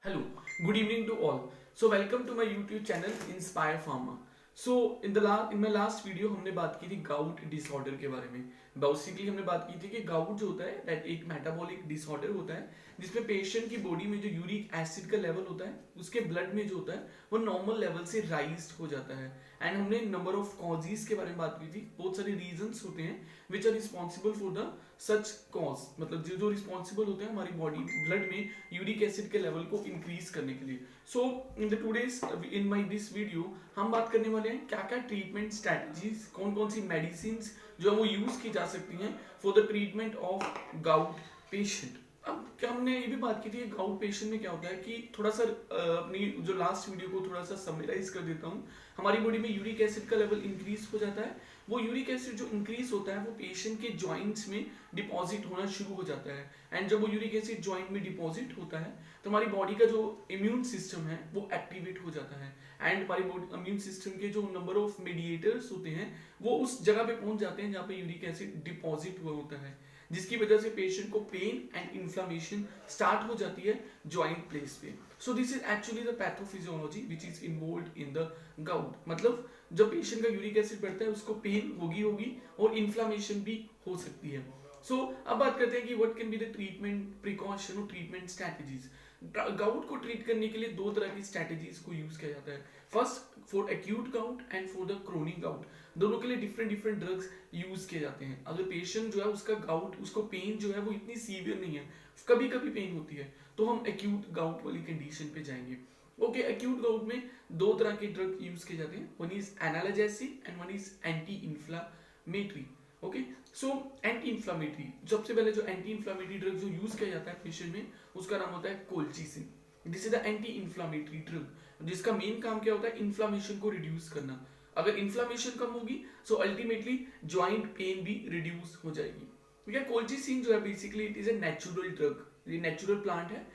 Hello, good evening to all. So welcome to my YouTube channel Inspire Pharma. So in my last video हमने बात की थी gout disorder के बारे में. बेसिकली हमने बात की थी कि गाउट जो होता है दैट एक मेटाबॉलिक डिसऑर्डर होता है जिसमें पेशेंट की बॉडी में जो यूरिक एसिड का लेवल होता है उसके ब्लड में जो होता है वो नॉर्मल लेवल से राइज हो जाता है. एंड हमने नंबर ऑफ कॉजेज के बारे में बात की थी. बहुत सारे रीजंस होते हैं which are responsible for the such cause, मतलब जो रिस्पॉन्सिबल होते हैं हमारी बॉडी ब्लड में यूरिक एसिड के लेवल को इंक्रीज करने के लिए. So in the today's in my this video हम बात करने वाले हैं क्या क्या ट्रीटमेंट स्ट्रेटजीज, कौन कौन सी मेडिसिन जो है वो यूज की जा सकती हैं for the treatment of gout patient. अब क्या हमने ये भी बात की थी गाउट पेशेंट में क्या होता है कि थोड़ा सा अपनी जो लास्ट वीडियो को थोड़ा सा समराइज कर देता हूँ. हमारी बॉडी में यूरिक एसिड का लेवल इंक्रीज हो जाता है. वो यूरिक एसिड जो इंक्रीज होता है वो पेशेंट के जॉइंट्स में डिपॉजिट होना शुरू हो जाता है. एंड जब वो यूरिक एसिड जॉइंट में डिपॉजिट होता है तो हमारी बॉडी का जो इम्यून सिस्टम है वो एक्टिवेट हो जाता है. एंड हमारी बॉडी इम्यून सिस्टम के जो नंबर ऑफ मेडिएटर्स होते हैं वो उस जगह पे पहुंच जाते हैं जहाँ पे यूरिक एसिड डिपॉजिट हुआ होता है, जिसकी वजह से पेशेंट को पेन एंड इन्फ्लामेशन स्टार्ट हो जाती है जॉइंट प्लेस पे. सो this is actually the pathophysiology which is involved in the gout. मतलब जब पेशेंट का यूरिक एसिड बढ़ता है उसको पेन होगी और इन्फ्लामेशन भी हो सकती है. सो अब बात करते हैं कि what can be the treatment precaution और ट्रीटमेंट स्ट्रैटेजीज. गाउट को ट्रीट करने के लिए दो तरह की स्ट्रैटेजीज को यूज किया जाता है. First for acute gout and for the chronic gout. दोनों के लिए डिफरेंट डिफरेंट ड्रग्स यूज किए जाते हैं. अगर पेशेंट जो है उसका गाउट उसको पेन जो है वो इतनी सीवियर नहीं है, कभी कभी पेन होती है, तो हम एक्यूट गाउट वाली कंडीशन पे जाएंगे. ओके, एक्यूट गाउट में दो तरह के ड्रग यूज किए जाते हैं. One is analgesic and one is anti inflammatory. Okay, so anti inflammatory, सबसे पहले जो एंटी इन्फ्लामेटरी ड्रग जो यूज किया जाता है पेशेंट में उसका नाम होता है colchicine. This is the anti inflammatory drug जिसका मेन काम क्या होता है, इन्फ्लामेशन को रिड्यूस करना. अगर इन्फ्लामेशन कम होगी सो अल्टीमेटली ज्वाइंट पेन भी रिड्यूस हो जाएगी. ठीक है, कोल्चिसिन जो है basically it is a natural drug. ये नेचुरल प्लांट है,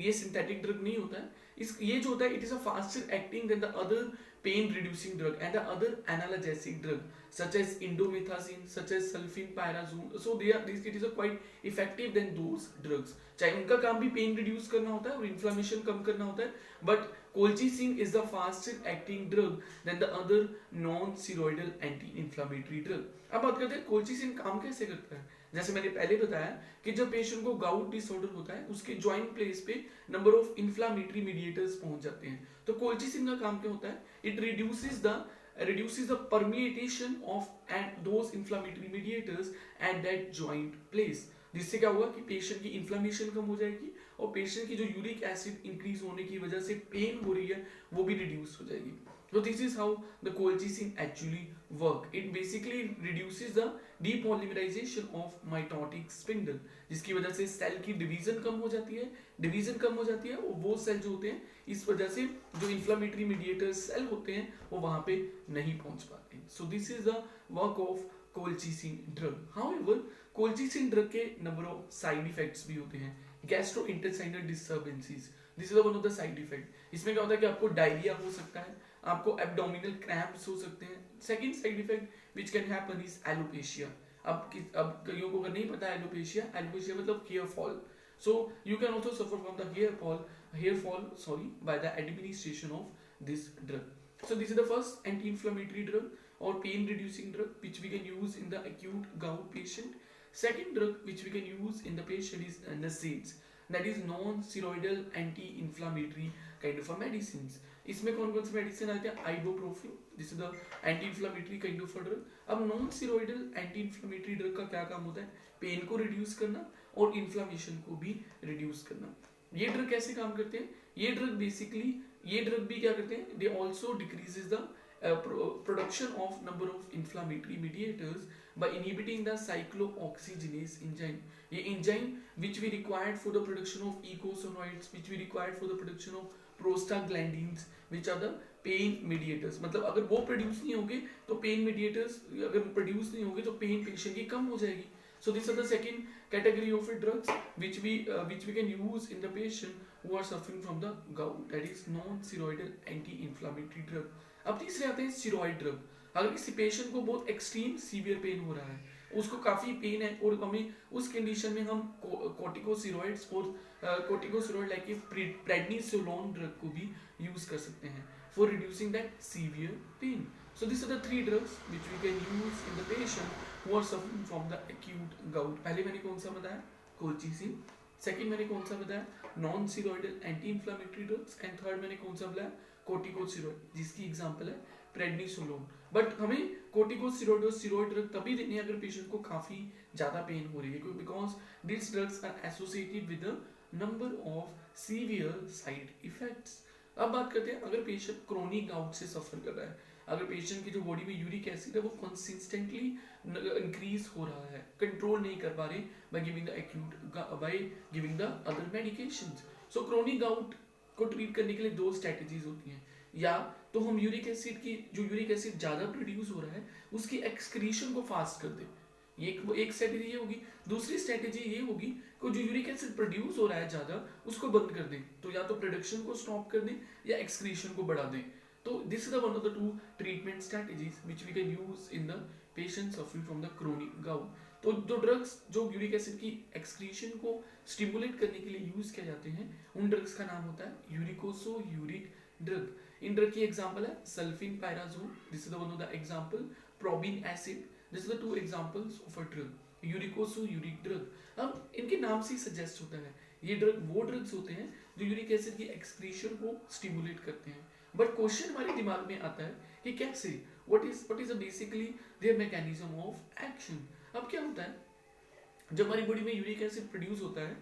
ये सिंथेटिक ड्रग नहीं होता है. इस ये जो होता है it is a faster acting than the other pain reducing drug and the other analgesic drug such as indomethacin, such as sulfenpyrazone. So they are it is a quite effective than those drugs. चाहे उनका काम भी pen reduce करना होता है और inflammation कम करना होता है, but colchicine is the faster acting drug than the other non steroidal anti inflammatory drug. अब बात करते हैं कोल्चिसिन काम कैसे करता है. जैसे मैंने पहले बताया कि जब पेशेंट को गाउट डिसऑर्डर होता है उसके जॉइंट प्लेस पे नंबर ऑफ इन्फ्लामेटरी मीडिएटर्स पहुंच जाते हैं. तो कोल्चिसिन का काम क्या होता है, it reduces the permeation of and those inflammatory mediators at that joint place. जिससे क्या होगा कि पेशेंट की इन्फ्लामेशन कम हो जाएगी और पेशेंट की जो यूरिक एसिड इंक्रीज होने की वजह से पेन हो रही है वो भी रिड्यूस हो जाएगी. So this is how the colchicine actually work. It basically reduces the depolymerization of mitotic spindle, जिसकी वजह से सेल की डिवीजन कम हो जाती है और वो सेल जो होते हैं इस वजह से जो इन्फ्लामेटरी मीडिएटर सेल होते हैं वो वहां पे नहीं पहुंच पाते. सो this is the work of colchicine drug. However colchicine drug के नंबर ऑफ साइड इफेक्ट्स भी होते हैं. Gastrointestinal disturbances, this is one of the side effect. इसमें क्या होता है कि आपको डायरिया हो सकता है, आपको एब्डोमिनल क्रैम्प्स हो सकते हैं. Second side effect which can happen is alopecia. अब कईयों को अगर नहीं पता एलोपेशिया मतलब hair fall. So you can also suffer from the hair fall by the administration of this drug. So this is the first anti-inflammatory drug or pain reducing drug which we can use in the acute gout patient. Second drug which we can use in the patient is NSAIDs, that is non-steroidal anti-inflammatory kind of a medicines. इसमें कौन कौन से medicine आते हैं, ibuprofen, this is the anti inflammatory kind of drug. अब non steroidal anti inflammatory drug का क्या काम होता है, पेन को रिड्यूस करना और इन्फ्लामेशन को भी रिड्यूस करना. ये ड्रग कैसे काम करते हैं, ये ड्रग भी क्या करते हैं, they also decreases the production of number of inflammatory mediators by inhibiting the cyclooxygenase enzyme. ये enzyme which we required for the production of eicosanoids, which we required for the production of prostaglandins, which are the pain mediators. मतलब अगर वो produce नहीं होंगे तो pen mediators अगर produce नहीं होंगे तो पेन पेशेंट की कम हो जाएगी. So these are the second category of drugs which we can use in the patient who are suffering from the gout, that is non-steroidal anti-inflammatory drug. अब तीसरे आते हैं स्टेरॉइड ड्रग. अगर किसी पेशेंट को बहुत एक्सट्रीम सीवियर पेन हो रहा है उसको काफी पेन है और हमें उस कंडीशन में हम कॉर्टिकोस्टेरॉइड्स और कॉर्टिकोस्टेरॉइड लाइक प्रेडनिसोलोन ड्रग को भी यूज कर सकते हैं for reducing that severe pain. So these are the three drugs which we can use in the patient who are suffering from the acute gout. पहले मैंने कौन सा बताया? कोलचिसिन. सेकंड मैंने कौन सा बताया? Non steroidal anti inflammatory drugs. And third मैंने कौन सा बताया? कॉर्टिकोस्टेरॉइड, जिसकी एग्जांपल है प्रेडनिसोलोन. बट हमें कॉर्टिकोस्टेरॉइड और स्टेरॉइड ड्रग तभी देनी है अगर पेशेंट को काफी ज्यादा पेन हो रही है, because this drugs are associated with the number of severe side effects. अब बात करते हैं अगर पेशेंट क्रोनिक गाउट से सफर कर रहा है, अगर पेशेंट की जो बॉडी में यूरिक एसिड है वो कंसिस्टेंटली इंक्रीज हो रहा है, कंट्रोल नहीं कर पा रहे by giving the other medications. So chronic gout को ट्रीट करने के लिए दो स्ट्रेटजीज होती हैं. या तो हम यूरिक एसिड की जो यूरिक एसिड ज्यादा प्रोड्यूस हो रहा है उसकी एक्सक्रीशन को फास्ट कर दे, ये एक स्ट्रेटेजी ये होगी. दूसरी स्ट्रेटेजी ये होगी कि जो यूरिक एसिड प्रोड्यूस हो रहा है ज्यादा उसको बंद कर दें, तो या तो प्रोडक्शन को स्टॉप कर दें या एक्सक्रीशन को बढ़ा दें. तो this is one of the two treatment strategies which we can use in the patient suffering from the chronic gout. तो जो ड्रग्स जो यूरिक एसिड की एक्सक्रीशन को स्टिमुलेट करने के लिए यूज किए जाते हैं उन ड्रग्स का नाम होता है यूरिकोसो-यूरिक ड्रग. इन ड्रग की एग्जांपल है sulfinpyrazone, this is the one of the example. Probenecid, this is the two examples of a drug uricosuric drug. अब इनके नाम से सजेस्ट होता है ये ड्रग वो ड्रग्स होते हैं जो यूरिक एसिड की एक्सक्रीशन को स्टिमुलेट करते हैं. बट क्वेश्चन हमारे दिमाग में आता है कि कैसे, what is basically there mechanism of action. अब क्या होता है जब हमारी बॉडी में यूरिक एसिड प्रोड्यूस होता है,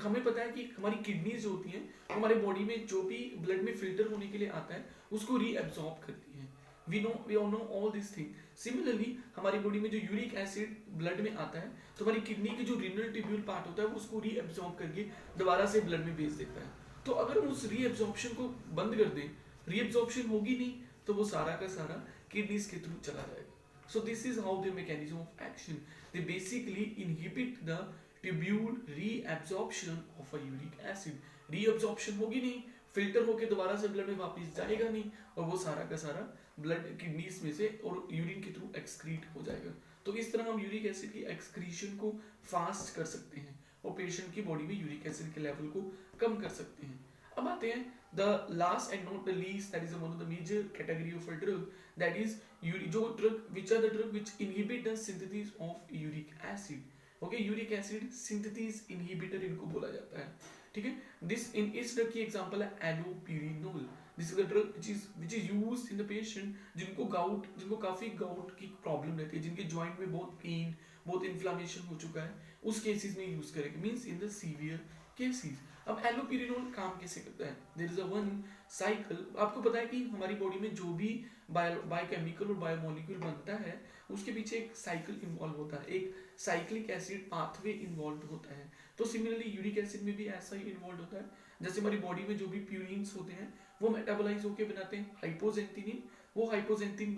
हमें पता है कि हमारी किडनीज जो होती हैं वो हमारे बॉडी में जो भी ब्लड में फिल्टर होने के लिए आता है उसको रीअब्सॉर्ब करती हैं. We all know all this thing. Similarly हमारी बॉडी में जो यूरिक एसिड ब्लड में आता है तो हमारी किडनी की जो रीनल ट्यूब्यूल पार्ट होता है वो उसको रीअब्सॉर्ब करके दोबारा से ब्लड में भेज देता है. तो अगर हम उस रीअब्सॉर्प्शन को बंद कर दें, रीअब्सॉर्प्शन होगी नहीं तो वो सारा का सारा किडनीज के थ्रू चला जाएगा. So this is how the mechanism of action. They basically inhibit the tubule reabsorption of a uric acid. Reabsorption होगी नहीं, फिल्टर होके दोबारा से ब्लड में वापस जाएगा नहीं और वो सारा का सारा ब्लड किडनीज में से और यूरिन के थ्रू एक्सक्रीट हो जाएगा. तो इस तरह हम यूरिक एसिड की एक्सक्रीशन को फास्ट कर सकते हैं और पेशेंट की बॉडी में यूरिक एसिड के लेवल को कम कर सकते हैं. अब आते हैं the last and not the least, that is one of the major category of a drug, that is जो drug which are the drug which inhibit the synthesis of uric acid. Okay, uric acid synthesis inhibitor इनको बोला जाता है. ठीक है, इस drug की example है allopurinol. This is the drug which is used in the patient जिनको काफी गाउट की प्रॉब्लम रहती है, जिनके जॉइंट में बहुत पेन बहुत इन्फ्लामेशन हो चुका है, उस केसेस में यूज करेंगे, means in the severe cases. अब एलोपिरिनोल काम कैसे करता है? There is a one cycle. आपको पता है कि हमारी बॉडी में जो भी बायोकेमिकल और बायोमोलिक्यूल बनता है उसके पीछे एक साइकिल इन्वॉल्व होता है, एक साइक्लिक एसिड पाथवे इन्वॉल्व होता है. तो सिमिलरली यूरिक एसिड में भी ऐसा ही इन्वॉल्व होता है. जैसे हमारी बॉडी में जो भी प्यूरिन्स होते हैं वो मेटाबोलाइज होकर बनाते हैं हाइपोजेंथिन, वो हाइपोजेंथिन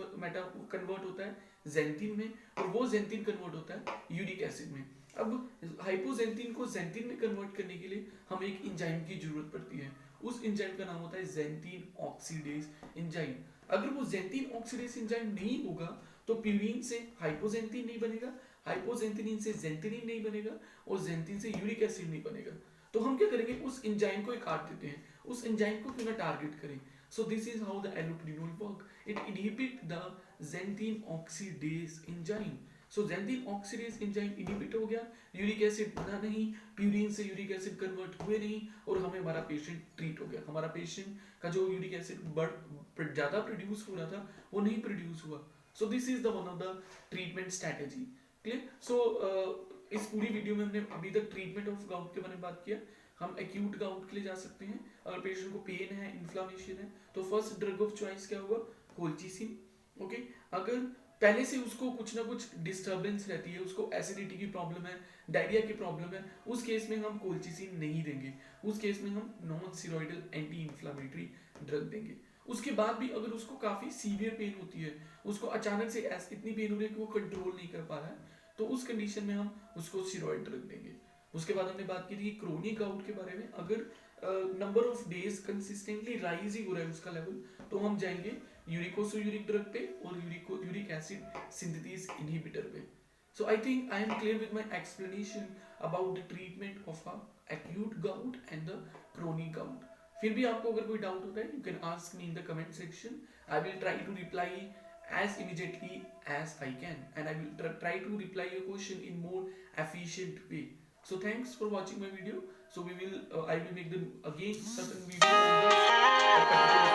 कन्वर्ट होता है जेंथिन में और वो जेंथिन कन्वर्ट होता है यूरिक एसिड में. अब हाइपोजेंथिन को जेंथिन में कन्वर्ट करने के लिए हमें एक एंजाइम की जरूरत पड़ती है. उस एंजाइम का नाम होता है जेंथिन ऑक्सीडेज एंजाइम. अगर वो जेंथिन ऑक्सीडेज एंजाइम नहीं होगा तो प्यूरिन से हाइपोजेंथिन नहीं बनेगा, हाइपोजेंथिन से जेंथिन नहीं बनेगा और जेंथिन से यूरिक एसिड नहीं बनेगा. तो हम क्या करेंगे, उस एंजाइम को काट देते हैं, उस एंजाइम को क्यों ना टारगेट करें. So this is how the allopurinol work. It inhibit the xanthine oxidase enzyme. So xanthine oxidase enzyme inhibit हो गया, यूरिक एसिड बना नहीं, प्यूरिन से यूरिक एसिड कन्वर्ट हुए नहीं और हमें हमारा पेशेंट ट्रीट हो गया. हमारा पेशेंट का जो यूरिक एसिड ज्यादा प्रोड्यूस हो रहा था वो नहीं प्रोड्यूस हुआ. So this is the one of the treatment strategy. Clear? So इस पूरी वीडियो में हमने अभी तक ट्रीटमेंट ऑफ गाउट के बारे में बात किया. हम एक्यूट गाउट के लिए जा सकते हैं अगर पेशेंट को पेन है, इन्फ्लामेशन है, तो फर्स्ट ड्रग ऑफ चॉइस क्या होगा? कोलचिसिन. ओके, अगर पहले से उसको कुछ ना कुछ डिस्टर्बेंस रहती है, उसको एसिडिटी की प्रॉब्लम है, डायरिया की प्रॉब्लम है, उस केस में हम कोलचिसिन नहीं देंगे. उस केस में हम non steroidal anti inflammatory drug देंगे. उसके बाद भी अगर उसको काफी सीवियर पेन होती है, उसको अचानक से इतनी पेन हो रही है कि वो कंट्रोल नहीं कर पा रहा है, तो उस कंडीशन में हम उसको स्टेरॉइड ड्रग देंगे. उसके बाद हमने बात की थी क्रोनिक गाउट के बारे में. अगर number of days consistently rise ही हो रहा है उसका लेवल, तो हम जाएंगे यूरिकोसो-यूरिक ड्रग पे और यूरिक एसिड सिंथेसिस इनहिबिटर पे. So I think I am clear with my explanation about the treatment of a acute gout and the chronic gout. फिर भी आपको अगर कोई डाउट होता है, you can ask me in the comment section. I will try to reply as immediately as I can, and I will try to reply your question in more efficient way. So thanks for watching my video. So I will make them again certain video on this particular